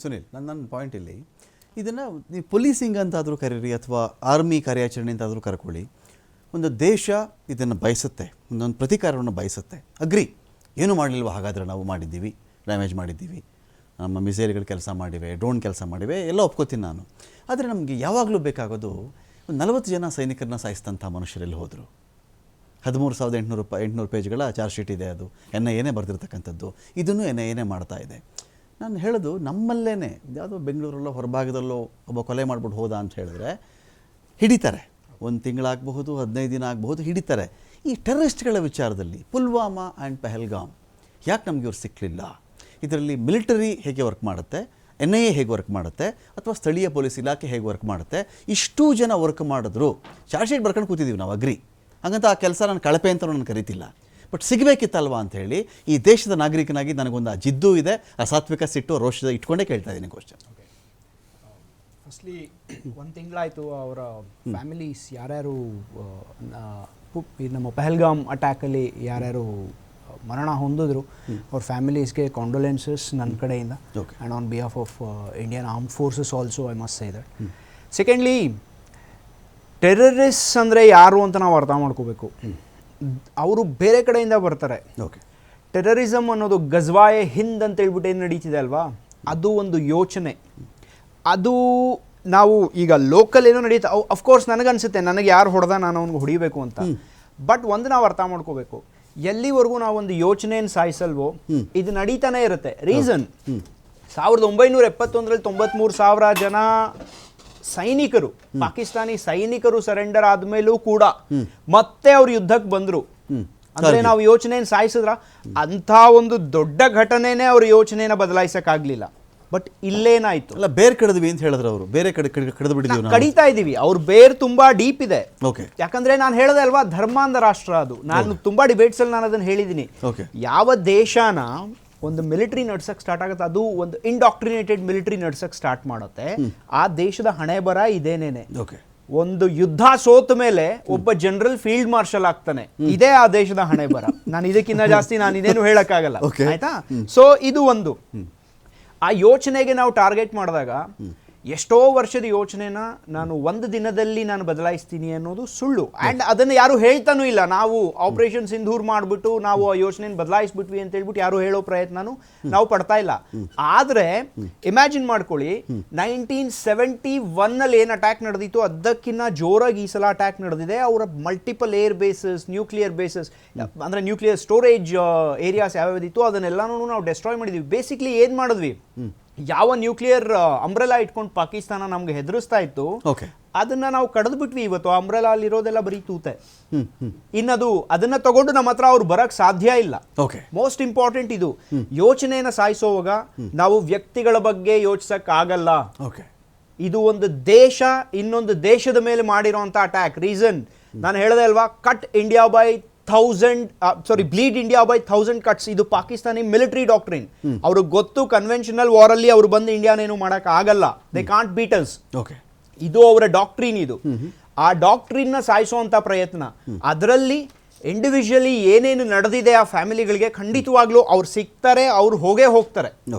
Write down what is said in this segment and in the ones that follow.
ಸುನಿಲ್, ನನ್ನ ಪಾಯಿಂಟ್ ಇಲ್ಲಿ ಇದನ್ನು ನೀವು ಪೊಲೀಸಿಂಗ್ ಅಂತಾದರೂ ಕರೀರಿ ಅಥವಾ ಆರ್ಮಿ ಕಾರ್ಯಾಚರಣೆ ಅಂತಾದರೂ ಕರ್ಕೊಳ್ಳಿ. ಒಂದು ದೇಶ ಇದನ್ನು ಬಯಸುತ್ತೆ, ಒಂದೊಂದು ಪ್ರತೀಕಾರವನ್ನು ಬಯಸುತ್ತೆ. ಅಗ್ರಿ, ಏನೂ ಮಾಡಲಿಲ್ವ ಹಾಗಾದರೆ ನಾವು ಮಾಡಿದ್ದೀವಿ, ಡ್ಯಾಮೇಜ್ ಮಾಡಿದ್ದೀವಿ, ನಮ್ಮ ಮಿಸೈಲ್ಗಳು ಕೆಲಸ ಮಾಡಿವೆ, ಡ್ರೋನ್ ಕೆಲಸ ಮಾಡಿವೆ, ಎಲ್ಲ ಒಪ್ಕೋತೀನಿ ನಾನು. ಆದರೆ ನಮಗೆ ಯಾವಾಗಲೂ ಬೇಕಾಗೋದು ಒಂದು 40 ಜನ ಸೈನಿಕರನ್ನ ಸಾಯಿಸಿದಂಥ ಮನುಷ್ಯರೆಲ್ಲಿ ಹೋದರು. 13,800 ಪೇಜ್ಗಳ ಚಾರ್ಜ್ ಶೀಟ್ ಇದೆ, ಅದು NIA ಬರೆದಿರ್ತಕ್ಕಂಥದ್ದು. ಇದನ್ನು NIA ಮಾಡ್ತಾ ಇದೆ. ನಾನು ಹೇಳೋದು ನಮ್ಮಲ್ಲೇ ಯಾವುದೋ ಬೆಂಗಳೂರಲ್ಲೋ ಹೊರಭಾಗದಲ್ಲೋ ಒಬ್ಬ ಕೊಲೆ ಮಾಡಿಬಿಟ್ಟು ಹೋದ ಅಂತ ಹೇಳಿದ್ರೆ ಹಿಡಿತಾರೆ. 1 ತಿಂಗಳಾಗಬಹುದು, 15 ದಿನ ಆಗಬಹುದು, ಹಿಡಿತಾರೆ. ಈ ಟೆರರಿಸ್ಟ್ಗಳ ವಿಚಾರದಲ್ಲಿ ಪುಲ್ವಾಮಾ ಆ್ಯಂಡ್ ಪಹಲ್ಗಾಮ್ ಯಾಕೆ ನಮಗೆ ಇವ್ರು ಸಿಕ್ಕಲಿಲ್ಲ? ಇದರಲ್ಲಿ ಮಿಲಿಟರಿ ಹೇಗೆ ವರ್ಕ್ ಮಾಡುತ್ತೆ, NIA ಹೇಗೆ ವರ್ಕ್ ಮಾಡುತ್ತೆ, ಅಥವಾ ಸ್ಥಳೀಯ ಪೊಲೀಸ್ ಇಲಾಖೆ ಹೇಗೆ ವರ್ಕ್ ಮಾಡುತ್ತೆ, ಇಷ್ಟೂ ಜನ ವರ್ಕ್ ಮಾಡಿದ್ರು. ಚಾರ್ಜ್ ಶೀಟ್ ಬರ್ಕೊಂಡು ಕೂತಿದ್ದೀವಿ ನಾವು, ಅಗ್ರಿ. ಹಾಗಂತ ಆ ಕೆಲಸ ನಾನು ಕಳಪೆ ಅಂತ ನಾನು ಕರಿತಿಲ್ಲ, ಬಟ್ ಸಿಗಬೇಕಿತ್ತಲ್ವಾ ಅಂಥೇಳಿ ಈ ದೇಶದ ನಾಗರಿಕನಾಗಿ ನನಗೊಂದು ಆ ಜಿದ್ದು ಇದೆ, ಆ ಸಾತ್ವಿಕ ಸಿಟ್ಟು ರೋಷದ ಇಟ್ಕೊಂಡೇ ಕೇಳ್ತಾ ಇದ್ದೀನಿ ಕ್ವಶನ್. ಫಸ್ಟ್ಲಿ 1 ತಿಂಗಳಾಯಿತು ಅವರ ಫ್ಯಾಮಿಲೀಸ್ ಯಾರ್ಯಾರು ನಮ್ಮ ಪಹಲ್ಗಾಮ್ ಅಟ್ಯಾಕಲ್ಲಿ ಯಾರ್ಯಾರು ಮರಣ ಹೊಂದಿದ್ರು ಅವ್ರ ಫ್ಯಾಮಿಲೀಸ್ಗೆ ಕಾಂಡೋಲೆನ್ಸಸ್ ನನ್ನ ಕಡೆಯಿಂದ, and on behalf of Indian armed forces also I must say that. Secondly, terrorist ಅಂದರೆ ಯಾರು ಅಂತ ನಾವು ಅರ್ಥ ಮಾಡ್ಕೋಬೇಕು. ಅವರು ಬೇರೆ ಕಡೆಯಿಂದ ಬರ್ತಾರೆ. ಟೆರರಿಸಮ್ ಅನ್ನೋದು ಗಜ್ವಾಯೆ ಹಿಂದ್ ಅಂತ ಹೇಳ್ಬಿಟ್ಟು ಏನು ನಡೀತಿದೆ ಅಲ್ವಾ, ಅದು ಒಂದು ಯೋಚನೆ. ಅದು ನಾವು ಈಗ ಲೋಕಲ್ ಏನೋ ನಡೀತಾ, ಅಫ್ಕೋರ್ಸ್ ನನಗನ್ಸುತ್ತೆ ನನಗೆ ಯಾರು ಹೊಡೆದ ನಾನು ಅವ್ನಿಗೆ ಹೊಡಿಬೇಕು ಅಂತ. ಬಟ್ ಒಂದು ನಾವು ಅರ್ಥ ಮಾಡ್ಕೋಬೇಕು, ಎಲ್ಲಿವರೆಗೂ ನಾವು ಒಂದು ಯೋಚನೆಯನ್ನು ಸಾಯಿಸಲ್ವೋ ಇದು ನಡೀತಾನೆ ಇರುತ್ತೆ. ರೀಸನ್, 1971ರಲ್ಲಿ 93,000 ಜನ ಸೈನಿಕರು, ಪಾಕಿಸ್ತಾನಿ ಸೈನಿಕರು ಸರೆಂಡರ್ ಆದ್ಮೇಲೂ ಕೂಡ ಮತ್ತೆ ಅವ್ರು ಯುದ್ಧಕ್ಕೆ ಬಂದ್ರು ಅಂದ್ರೆ ನಾವು ಯೋಚನೆಯನ್ನು ಸಾಯಿಸಿದ್ರ ಅಂತ ಒಂದು ದೊಡ್ಡ ಘಟನೆನೇ ಅವ್ರ ಯೋಚನೆನ ಬದಲಾಯಿಸಕ್ಕಾಗ್ಲಿಲ್ಲ. ಬಟ್ ಇಲ್ಲೇನಾಯ್ತು, ಅಲ್ಲ ಬೇರೆ ಕಡಿದ್ವಿ ಅಂತ ಹೇಳಿದ್ರು ಅವರು, ಬೇರೆ ಕಡಿದು ಬಿಟ್ಟಿದ್ದೀವಿ, ಕಡಿತಾ ಇದೀವಿ. ಅವ್ರ ಬೇರ್ ತುಂಬಾ ಡೀಪ್ ಇದೆ. ಯಾಕಂದ್ರೆ ನಾನು ಹೇಳ್ದೆ ಅಲ್ವಾ, ಧರ್ಮಾಂಧ ರಾಷ್ಟ್ರ ಅದು. ನಾನು ತುಂಬಾ ಡಿಬೇಟ್ಸ್ ಅಲ್ಲಿ ನಾನು ಅದನ್ನ ಹೇಳಿದೀನಿ. ಯಾವ ದೇಶನ ಒಂದು ಮಿಲಿಟರಿ ನಡ್ಸಕ್ಕೆ ಸ್ಟಾರ್ಟ್ ಆಗುತ್ತೆ, ಅದು ಒಂದು ಇಂಡಾಕ್ಟ್ರಿನೇಟೆಡ್ ಮಿಲಿಟರಿ ನಡ್ಸಕ್ಕೆ ಸ್ಟಾರ್ಟ್ ಮಾಡುತ್ತೆ, ಆ ದೇಶದ ಹಣೆ ಬರ ಇದೇನೇನೆ. ಒಂದು ಯುದ್ಧ ಸೋತ ಮೇಲೆ ಒಬ್ಬ ಜನರಲ್ ಫೀಲ್ಡ್ ಮಾರ್ಷಲ್ ಆಗ್ತಾನೆ, ಇದೇ ಆ ದೇಶದ ಹಣೆ ಬರ. ನಾನು ಇದಕ್ಕಿಂತ ಜಾಸ್ತಿ ನಾನು ಇದೇನು ಹೇಳಕ್ಕಾಗಲ್ಲ, ಆಯ್ತಾ? ಸೊ ಇದು ಒಂದು, ಆ ಯೋಚನೆಗೆ ನಾವು ಟಾರ್ಗೆಟ್ ಮಾಡಿದಾಗ ಎಷ್ಟೋ ವರ್ಷದ ಯೋಚನೆನ ನಾನು 1 ದಿನದಲ್ಲಿ ನಾನು ಬದಲಾಯಿಸ್ತೀನಿ ಅನ್ನೋದು ಸುಳ್ಳು. ಆ್ಯಂಡ್ ಅದನ್ನು ಯಾರು ಹೇಳ್ತಾನೂ ಇಲ್ಲ. ನಾವು ಆಪರೇಷನ್ ಸಿಂಧೂರ್ ಮಾಡಿಬಿಟ್ಟು ನಾವು ಆ ಯೋಚನೆನ ಬದಲಾಯಿಸ್ಬಿಟ್ವಿ ಅಂತ ಹೇಳ್ಬಿಟ್ಟು ಯಾರು ಹೇಳೋ ಪ್ರಯತ್ನನೂ ನಾವು ಪಡ್ತಾ ಇಲ್ಲ. ಆದರೆ ಇಮ್ಯಾಜಿನ್ ಮಾಡ್ಕೊಳ್ಳಿ, 1971ನಲ್ಲಿ ಏನು ಅಟ್ಯಾಕ್ ನಡೆದಿತ್ತು ಅದಕ್ಕಿಂತ ಜೋರಾಗಿ ಈ ಸಲ ಅಟ್ಯಾಕ್ ನಡೆದಿದೆ. ಅವರ multiple air basis, nuclear basis, ಅಂದರೆ ನ್ಯೂಕ್ಲಿಯರ್ ಸ್ಟೋರೇಜ್ ಏರಿಯಾಸ್ ಯಾವ್ಯಾವ್ದಿತ್ತು ಅದನ್ನೆಲ್ಲನೂ ನಾವು ಡೆಸ್ಟ್ರಾಯ್ ಮಾಡಿದ್ವಿ. ಬೇಸಿಕ್ಲಿ ಏನು ಮಾಡಿದ್ವಿ, ಯಾವ ನ್ಯೂಕ್ಲಿಯರ್ ಅಂಬ್ರೆಲಾ ಇಟ್ಕೊಂಡು ಪಾಕಿಸ್ತಾನ ನಮ್ಗೆ ಹೆದರಿಸ್ತಾ ಇತ್ತು ಅದನ್ನ ನಾವು ಕಡಿದು ಬಿಟ್ವಿ. ಇವತ್ತು ಅಂಬ್ರೆಲಾ ಅಲ್ಲಿರೋದೆಲ್ಲ ಬರೀ ತೂತೆ. ಇನ್ನದು ಅದನ್ನ ತಗೊಂಡು ನಮ್ಮ ಹತ್ರ ಅವ್ರು ಬರಕ್ ಸಾಧ್ಯ ಇಲ್ಲ. ಮೋಸ್ಟ್ ಇಂಪಾರ್ಟೆಂಟ್ ಇದು. ಯೋಚನೆಯನ್ನ ಸಾಯಿಸೋವಾಗ ನಾವು ವ್ಯಕ್ತಿಗಳ ಬಗ್ಗೆ ಯೋಚಿಸಕ್ ಆಗಲ್ಲ. ಇದು ಒಂದು ದೇಶ ಇನ್ನೊಂದು ದೇಶದ ಮೇಲೆ ಮಾಡಿರೋಂಥ ಅಟ್ಯಾಕ್. ರೀಸನ್ ನಾನು ಹೇಳ್ದೆ ಅಲ್ವಾ, cut India by 1000 bleed India by 1000 cuts. ಇದು ಪಾಕಿಸ್ತಾನಿ ಮಿಲಿಟರಿ ಡಾಕ್ಟ್ರಿನ್. ಅವ್ರಿಗೆ ಗೊತ್ತು ಕನ್ವೆನ್ಷನಲ್ ವಾರ್ ಅಲ್ಲಿ ಅವ್ರು ಬಂದು ಇಂಡಿಯಾನೇನು ಮಾಡಕ್ ಆಗಲ್ಲ, ದೇ ಕಾಂಟ್ ಬೀಟ್ ಅಸ್. ಇದು ಅವರ ಡಾಕ್ಟ್ರಿನ್. ಇದು ಆ ಡಾಕ್ಟ್ರಿನ್ ನ ಸಾಯಿಸುವಂತ ಪ್ರಯತ್ನ. ಅದರಲ್ಲಿ ಇಂಡಿವಿಜುವಲಿ ಏನೇನು ನಡೆದಿದೆ ಆ ಫ್ಯಾಮಿಲಿಗಳಿಗೆ ಖಂಡಿತವಾಗ್ಲೂ ಅವ್ರು ಸಿಗ್ತಾರೆ, ಅವ್ರು ಹೋಗೇ ಹೋಗ್ತಾರೆ.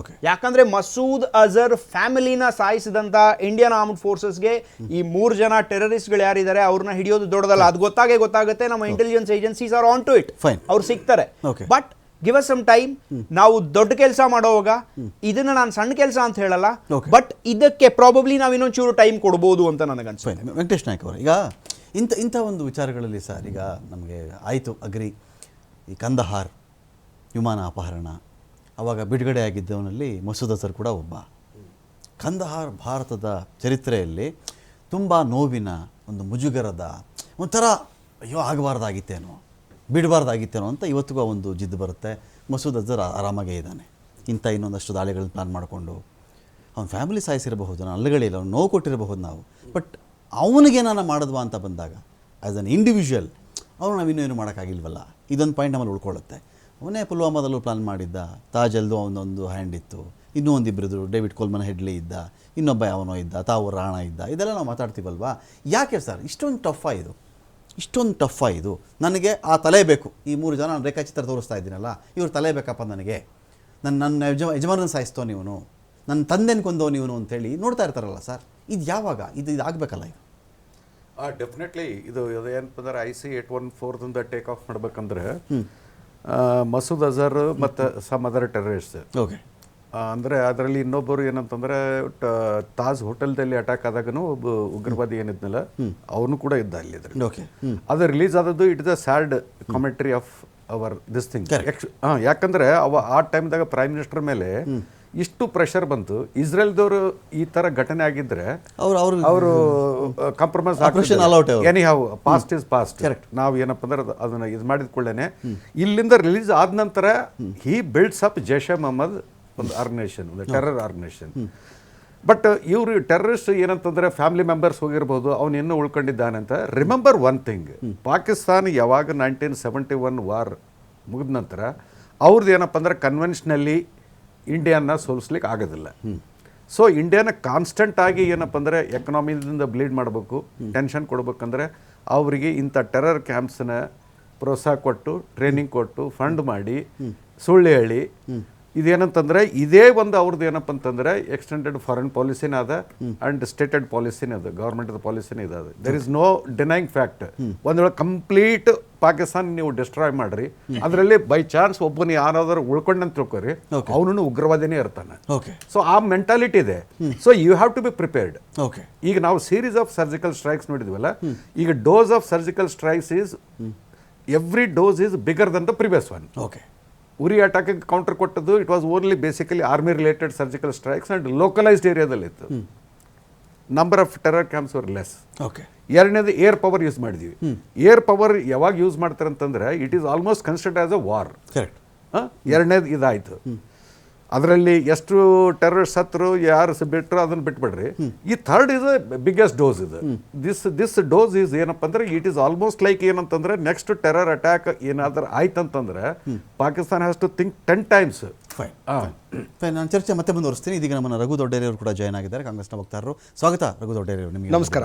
ಯಾಕಂದ್ರೆ ಮಸೂದ್ ಅಜರ್ ಫ್ಯಾಮಿಲಿನ ಸಾಯಿಸಿದಂತ ಇಂಡಿಯನ್ ಆರ್ಮ್ಡ್ ಫೋರ್ಸಸ್ಗೆ ಈ 3 ಜನ ಟೆರರಿಸ್ಟ್ಗಳು ಯಾರಿದ್ದಾರೆ ಅವ್ರನ್ನ ಹಿಡಿಯೋದು ದೊಡ್ಡದಲ್ಲ. ಅದು ಗೊತ್ತಾಗುತ್ತೆ. ನಮ್ಮ intelligence agencies are on to it. ಅವ್ರು ಸಿಗ್ತಾರೆ. But give us some time. ನಾವು ದೊಡ್ಡ ಕೆಲಸ ಮಾಡೋವಾಗ ಇದನ್ನ ನಾನು ಸಣ್ಣ ಕೆಲಸ ಅಂತ ಹೇಳಲ್ಲ, ಬಟ್ ಇದಕ್ಕೆ ಪ್ರಾಬಬ್ಲಿ ನಾವು ಇನ್ನೊಂಚೂರು ಟೈಮ್ ಕೊಡ್ಬೋದು ಅಂತ ನನಗನ್ಸುತ್ತೆ. ವೆಂಕಟೇಶ್ ನಾಯ್ಕ ಅವರು, ಈಗ ಇಂಥ ಒಂದು ವಿಚಾರಗಳಲ್ಲಿ ಸರ್, ಈಗ ನಮಗೆ ಆಯಿತು ಅಗ್ರಿ, ಈ ಕಂದಹಾರ್ ವಿಮಾನ ಅಪಹರಣ, ಆವಾಗ ಬಿಡುಗಡೆ ಆಗಿದ್ದವನಲ್ಲಿ ಮಸೂದ್ ಅಜರ್ ಕೂಡ ಒಬ್ಬ. ಕಂದಹಾರ್ ಭಾರತದ ಚರಿತ್ರೆಯಲ್ಲಿ ತುಂಬ ನೋವಿನ, ಒಂದು ಮುಜುಗರದ, ಒಂಥರ ಅಯ್ಯೋ ಆಗಬಾರ್ದಾಗಿತ್ತೇನೋ, ಬಿಡಬಾರ್ದಾಗಿತ್ತೇನೋ ಅಂತ ಇವತ್ತಿಗೂ ಒಂದು ಜಿದ್ದು ಬರುತ್ತೆ. ಮಸೂದ್ ಅಜರ್ ಆರಾಮಾಗೇ ಇದ್ದಾನೆ. ಇನ್ನೊಂದಷ್ಟು ದಾಳಿಗಳನ್ನ ಪ್ಲಾನ್ ಮಾಡಿಕೊಂಡು ಅವ್ನ ಫ್ಯಾಮಿಲಿ ಸಾಯಿಸಿರಬಹುದು, ನಾನು ಅಲ್ಲಗಳಿಲ್ಲ, ಅವ್ನು ನೋವು ಕೊಟ್ಟಿರಬಹುದು ನಾವು. ಬಟ್ ಅವನಿಗೆ ನಾನು ಮಾಡಿದ್ವಾ ಅಂತ ಬಂದಾಗ ಆ್ಯಸ್ ಅನ್ ಇಂಡಿವಿಜುವಲ್ ಅವನು ನಾವಿನ್ನೂ ಮಾಡೋಕ್ಕಾಗಿಲ್ವಲ್ಲ, ಇದೊಂದು ಪಾಯಿಂಟ್ ನಮ್ಮಲ್ಲಿ ಉಳ್ಕೊಳ್ಳುತ್ತೆ. ಅವನೇ ಪುಲ್ವಾಮಾದಲ್ಲೂ ಪ್ಲಾನ್ ಮಾಡಿದ್ದ, ತಾಜಲ್ದು ಅವನೊಂದು ಹ್ಯಾಂಡ್ ಇತ್ತು, ಇನ್ನೂ ಒಂದಿಬ್ಬರಿದ್ರು, ಡೇವಿಡ್ ಕೋಲ್ಮನ್ ಹೆಡ್ಲಿ ಇದ್ದ, ಇನ್ನೊಬ್ಬ ಯಾವನೋ ಇದ್ದ, ತಾವು ರಾಣ ಇದ್ದ. ಇದೆಲ್ಲ ನಾವು ಮಾತಾಡ್ತೀವಲ್ವಾ. ಯಾಕೆ ಸರ್ ಇಷ್ಟೊಂದು ಟಫಾ ಇದು? ನನಗೆ ಆ ತಲೆ ಬೇಕು. ಈ 3 ಜನ ನಾನು ರೇಖಾಚಿತ್ರ ತೋರಿಸ್ತಾ ಇದ್ದೀನಲ್ಲ, ಇವ್ರ ತಲೆ ಬೇಕಪ್ಪ ನನಗೆ. ನನ್ನ ಯಜಮಾನನ ಸಾಯಿಸ್ತೋ ನೀವನು, ನನ್ನ ತಂದೆನ ಕೊಂದವನು ಇವನು ಅಂತೇಳಿ ನೋಡ್ತಾ ಇರ್ತಾರಲ್ಲ ಸರ್, ಇದು ಯಾವಾಗ ಇದು ಆಗಬೇಕಲ್ಲ ಇದು? ಡೆಫಿನೆಟ್ಲಿ ಇದು ಏನಂತಂದ್ರೆ IC-814 ಟೇಕ್ ಆಫ್ ಮಾಡ್ಬೇಕಂದ್ರೆ ಮಸೂದ್ ಅಜರ್ ಮತ್ತು ಸಮ್ ಅದರ್ ಟೆರರಿಸ್ಟ್. ಓಕೆ. ಅಂದರೆ ಅದರಲ್ಲಿ ಇನ್ನೊಬ್ಬರು ಏನಂತಂದ್ರೆ ತಾಜ್ ಹೋಟೆಲ್ದಲ್ಲಿ ಅಟ್ಯಾಕ್ ಆದಾಗನು ಒಬ್ಬ ಉಗ್ರವಾದಿ ಏನಿದ್ನಲ್ಲ ಅವನು ಕೂಡ ಇದ್ದ ಅಲ್ಲಿ ಅದ್ರಲ್ಲಿ. ಓಕೆ. ಅದು ರಿಲೀಸ್ ಆದದ್ದು it is a sad commentary of our this thing. ಯಾಕಂದ್ರೆ ಆ ಟೈಮ್ದಾಗ ಪ್ರೈಮ್ ಮಿನಿಸ್ಟರ್ ಮೇಲೆ ಇಷ್ಟು ಪ್ರೆಷರ್ ಬಂತು. ಇಸ್ರೇಲ್ದವರು ಈ ತರ ಘಟನೆ ಆಗಿದ್ರೆ ಅವರು compromise any how past is past. ನಾವು ಏನಪ್ಪ ಅಂದ್ರೆ ಅದನ್ನ ಇದು ಮಾಡಿದ ಕೂಡಲೇ ಇಲ್ಲಿಂದ ರಿಲೀಸ್ ಆದ ನಂತರ ಹಿ ಬಿಲ್ಡ್ಸ್ ಅಪ್ ಜೈಷೆ ಮೊಹಮ್ಮದ್ ಒಂದು ಆರ್ಗನೈಸೇಷನ್, ಒಂದು ಟೆರರ್ ಆರ್ಗನೈಸೇಷನ್. ಬಟ್ ಇವರು ಟೆರರಿಸ್ಟ್ ಏನಂತಂದ್ರೆ ಫ್ಯಾಮಿಲಿ ಮೆಂಬರ್ಸ್ ಹೋಗಿರ್ಬೋದು, ಅವನು ಇನ್ನೂ ಉಳ್ಕೊಂಡಿದ್ದಾನೆ ಅಂತ. ರಿಮೆಂಬರ್ ಒನ್ ಥಿಂಗ್, ಪಾಕಿಸ್ತಾನ ಯಾವಾಗ 1971 ವಾರ್ ಮುಗಿದ ನಂತರ ಅವ್ರದ್ದು ಏನಪ್ಪ ಅಂದ್ರೆ ಕನ್ವೆನ್ಷನಲ್ಲಿ ಇಂಡಿಯಾನ ಸೋಲಿಸ್ಲಿಕ್ಕೆ ಆಗೋದಿಲ್ಲ. ಸೊ ಇಂಡಿಯಾನ ಕಾನ್ಸ್ಟೆಂಟ್ ಆಗಿ ಏನಪ್ಪ ಅಂದರೆ ಎಕನಾಮಿದಿಂದ ಬ್ಲೀಡ್ ಮಾಡಬೇಕು, ಟೆನ್ಷನ್ ಕೊಡ್ಬೇಕಂದ್ರೆ ಅವರಿಗೆ ಇಂಥ ಟೆರರ್ ಕ್ಯಾಂಪ್ಸ್ನ ಪ್ರೋತ್ಸಾಹ ಕೊಟ್ಟು, ಟ್ರೈನಿಂಗ್ ಕೊಟ್ಟು, ಫಂಡ್ ಮಾಡಿ, ಸುಳ್ಳು ಹೇಳಿ, ಇದೇನಂತಂದ್ರೆ ಇದೇ ಒಂದು ಅವ್ರದ್ದು ಏನಪ್ಪ ಅಂತಂದ್ರೆ ಎಕ್ಸ್ಟೆಂಡೆಡ್ ಫಾರಿನ್ ಪಾಲಿಸಿನ ಅದ ಅಂಡ್ ಸ್ಟೇಟೆಡ್ ಪಾಲಿಸಿನ ಅದ, ಗೌರ್ಮೆಂಟ್ ಪಾಲಿಸಿನ ಇದಾದ. There is no denying fact. ಒಂದ್ ವೇಳೆ ಕಂಪ್ಲೀಟ್ ಪಾಕಿಸ್ತಾನ ನೀವು ಡಿಸ್ಟ್ರಾಯ್ ಮಾಡ್ರಿ, ಅದರಲ್ಲಿ ಬೈ ಚಾನ್ಸ್ ಒಬ್ಬನ ಯಾರಾದ್ರೂ ಉಳ್ಕೊಂಡಂತ ತಿಳ್ಕೊರಿ, ಅವನು ಉಗ್ರವಾದಿನೇ ಇರ್ತಾನೆ. ಸೊ ಆ ಮೆಂಟಾಲಿಟಿ ಇದೆ. So you have to be prepared. ಈಗ ನಾವು ಸೀರೀಸ್ ಆಫ್ ಸರ್ಜಿಕಲ್ ಸ್ಟ್ರೈಕ್ಸ್ ನೋಡಿದ್ವಲ್ಲ, ಈಗ dose of surgical strikes is every dose is bigger than the previous one. Uri ಅಟ್ಯಾಕಿಗೆ ಕೌಂಟರ್ ಕೊಟ್ಟದ್ದು it was only basically army related surgical strikes and localised ಏರಿಯಾದಲ್ಲಿ ಇತ್ತು. Number of terror camps were less. ಎರಡನೇದು air power use ಮಾಡಿದ್ವಿ. Air power ಯಾವಾಗ use ಮಾಡ್ತಾರೆ ಅಂತಂದ್ರೆ it is almost considered as a war. ಎರಡನೇದು ಇದಾಯ್ತು. ಅದರಲ್ಲಿ ಎಷ್ಟು ಟೆರರಿಸ್ಟ್ ಸತ್ರು, ಯಾರು ಬಿಟ್ಟರು ಅದನ್ನ ಬಿಟ್ಬಿಡ್ರಿ. ಈ ಥರ್ಡ್ ಇಸ್ ಬಿಗ್ಗೆಸ್ಟ್ ಡೋಸ್. ಇದು ದಿಸ್ ಡೋಸ್ ಈಸ್ ಏನಪ್ಪ ಅಂದ್ರೆ ಇಟ್ ಈಸ್ ಆಲ್ಮೋಸ್ಟ್ ಲೈಕ್ ಏನಂತಂದ್ರೆ ನೆಕ್ಸ್ಟ್ ಟೆರರ್ ಅಟ್ಯಾಕ್ ಏನಾದ್ರೂ ಆಯ್ತಂತಂದ್ರೆ Pakistan has to think 10 times. Fine, ನಾನು ಚರ್ಚೆ ಮತ್ತೆ ಮುಂದುವರಿಸ್ತೀನಿ. ಇದೀಗ ನಮ್ಮನ್ನು ರಘು ದೊಡ್ಡೇರಿ ಅವರು ಕೂಡ ಜಾಯ್ನ್ ಆಗಿದ್ದಾರೆ, ಕಾಂಗ್ರೆಸ್ನ ವಕ್ತಾರರು. ಸ್ವಾಗತ ರಘು ದೊಡ್ಡೇರಿ ಅವರು, ನಿಮಗೆ ನಮಸ್ಕಾರ.